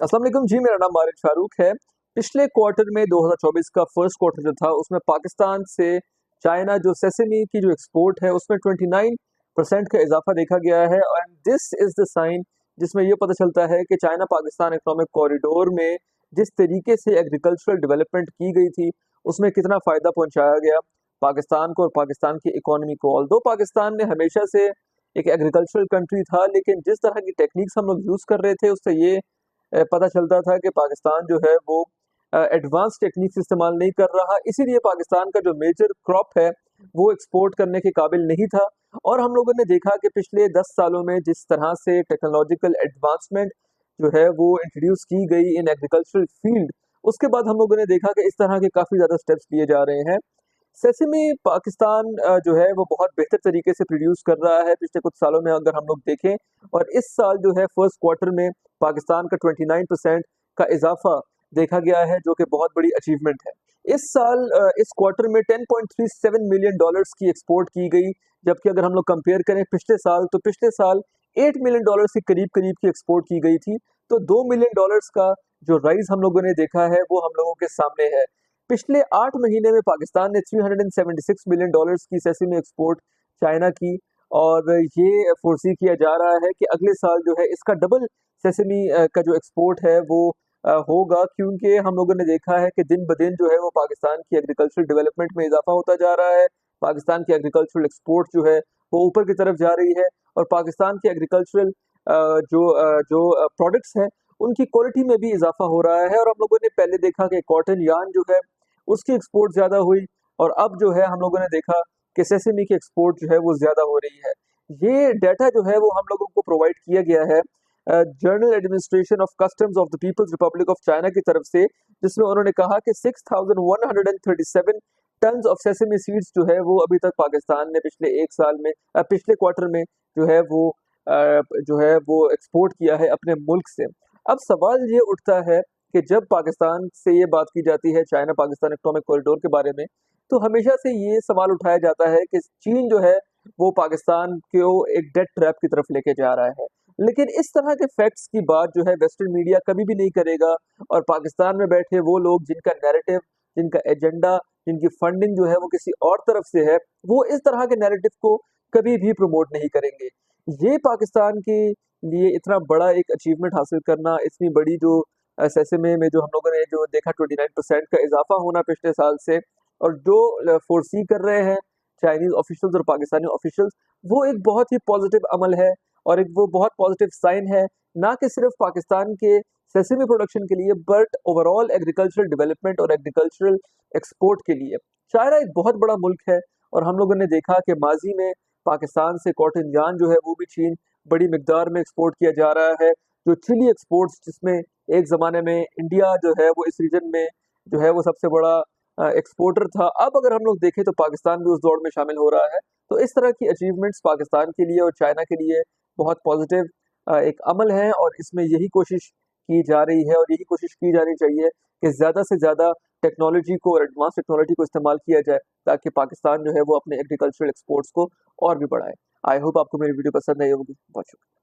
अस्सलाम वालेकुम जी, मेरा नाम मारिद शाहरुख है। पिछले क्वार्टर में 2024 का फर्स्ट क्वार्टर जो था उसमें पाकिस्तान से चाइना जो सेसमी की जो एक्सपोर्ट है उसमें 29% का इजाफा देखा गया है। And this is the sign जिसमें ये पता चलता है कि चाइना पाकिस्तान इकोनॉमिक कॉरिडोर में जिस तरीके से एग्रीकल्चरल डेवलपमेंट की गई थी उसमें कितना फ़ायदा पहुंचाया गया पाकिस्तान को और पाकिस्तान की इकोनॉमी को। ऑल्दो पाकिस्तान ने हमेशा से एक एग्रीकल्चरल कंट्री था, लेकिन जिस तरह की टेक्निक्स हम लोग यूज़ कर रहे थे उससे ये पता चलता था कि पाकिस्तान जो है वो एडवांस टेक्निक्स इस्तेमाल नहीं कर रहा, इसीलिए पाकिस्तान का जो मेजर क्रॉप है वो एक्सपोर्ट करने के काबिल नहीं था। और हम लोगों ने देखा कि पिछले 10 सालों में जिस तरह से टेक्नोलॉजिकल एडवांसमेंट जो है वो इंट्रोड्यूस की गई इन एग्रीकल्चरल फील्ड, उसके बाद हम लोगों ने देखा कि इस तरह के काफ़ी ज़्यादा स्टेप्स लिए जा रहे हैं। सेसमी पाकिस्तान जो है वो बहुत बेहतर तरीके से प्रोड्यूस कर रहा है पिछले कुछ सालों में अगर हम लोग देखें। और इस साल जो है फर्स्ट क्वार्टर में पाकिस्तान का 29% का इजाफा देखा गया है, जो कि बहुत बड़ी अचीवमेंट है। इस साल इस क्वार्टर में 10.37 मिलियन डॉलर्स की एक्सपोर्ट की गई, जबकि अगर हम लोग कंपेयर करें पिछले साल तो पिछले साल 8 मिलियन डॉलर्स के करीब करीब की एक्सपोर्ट की गई थी। तो 2 मिलियन डॉलर्स का जो राइज हम लोगों ने देखा है वो हम लोगों के सामने है। पिछले 8 महीने में पाकिस्तान ने 376 मिलियन डॉलर्स की सेसमी एक्सपोर्ट चाइना की। और ये फोर्सी किया जा रहा है कि अगले साल जो है इसका डबल सेसमी का जो एक्सपोर्ट है वो होगा, क्योंकि हम लोगों ने देखा है कि दिन ब दिन जो है वो पाकिस्तान की एग्रीकल्चरल डेवलपमेंट में इजाफा होता जा रहा है। पाकिस्तान की एग्रीकल्चरल एक्सपोर्ट जो है वो ऊपर की तरफ जा रही है। और पाकिस्तान के एग्रीकल्चरल जो प्रोडक्ट्स हैं उनकी क्वालिटी में भी इजाफा हो रहा है। और हम लोगों ने पहले देखा कि कॉटन यार्न जो है उसकी एक्सपोर्ट ज़्यादा हुई, और अब जो है हम लोगों ने देखा कि सेसमी की एक्सपोर्ट जो है वो ज़्यादा हो रही है। ये डाटा जो है वो हम लोगों को प्रोवाइड किया गया है general administration of customs of the people's republic of China की तरफ से, जिसमें उन्होंने कहा कि 6137 टन्स ऑफ सेसमी सीड्स जो है वो अभी तक पाकिस्तान ने पिछले एक साल में पिछले क्वार्टर में जो है वो एक्सपोर्ट किया है अपने मुल्क से। अब सवाल ये उठता है कि जब पाकिस्तान से ये बात की जाती है चाइना पाकिस्तान इकोनॉमिक कॉरिडोर के बारे में, तो हमेशा से ये सवाल उठाया जाता है कि चीन जो है वो पाकिस्तान को एक डेथ ट्रैप की तरफ लेके जा रहा है। लेकिन इस तरह के फैक्ट्स की बात जो है वेस्टर्न मीडिया कभी भी नहीं करेगा। और पाकिस्तान में बैठे वो लोग जिनका नैरेटिव, जिनका एजेंडा, जिनकी फंडिंग जो है वो किसी और तरफ से है, वो इस तरह के नैरेटिव को कभी भी प्रमोट नहीं करेंगे। ये पाकिस्तान के लिए इतना बड़ा एक अचीवमेंट हासिल करना, इतनी बड़ी जो सेसमे में जो हम लोगों ने जो देखा 29% का इजाफा होना पिछले साल से, और जो फोर्सी कर रहे हैं चाइनीज ऑफिशियल्स और पाकिस्तानी ऑफिशियल्स, वो एक बहुत ही पॉजिटिव अमल है और एक वो बहुत पॉजिटिव साइन है, ना कि सिर्फ पाकिस्तान के सेसमी प्रोडक्शन के लिए बट ओवरऑल एग्रीकल्चरल डेवलपमेंट और एग्रीकल्चरल एक्सपोर्ट के लिए। चाइना एक बहुत बड़ा मुल्क है, और हम लोगों ने देखा कि माजी में पाकिस्तान से कॉटन यार्न जो है वो भी चीन बड़ी मिकदार में एक्सपोर्ट किया जा रहा है। जो चिली एक्सपोर्ट्स, जिसमें एक ज़माने में इंडिया जो है वो इस रीजन में जो है वो सबसे बड़ा एक्सपोर्टर था, अब अगर हम लोग देखें तो पाकिस्तान भी उस दौड़ में शामिल हो रहा है। तो इस तरह की अचीवमेंट्स पाकिस्तान के लिए और चाइना के लिए बहुत पॉजिटिव एक अमल है, और इसमें यही कोशिश की जा रही है और यही कोशिश की जानी चाहिए कि ज़्यादा से ज़्यादा टेक्नोलॉजी को और एडवांस टेक्नोलॉजी को इस्तेमाल किया जाए, ताकि पाकिस्तान जो है वो अपने एग्रीकल्चरल एक्सपोर्ट्स को और भी बढ़ाए। आई होप आपको मेरी वीडियो पसंद आई होगी। बहुत शुक्रिया।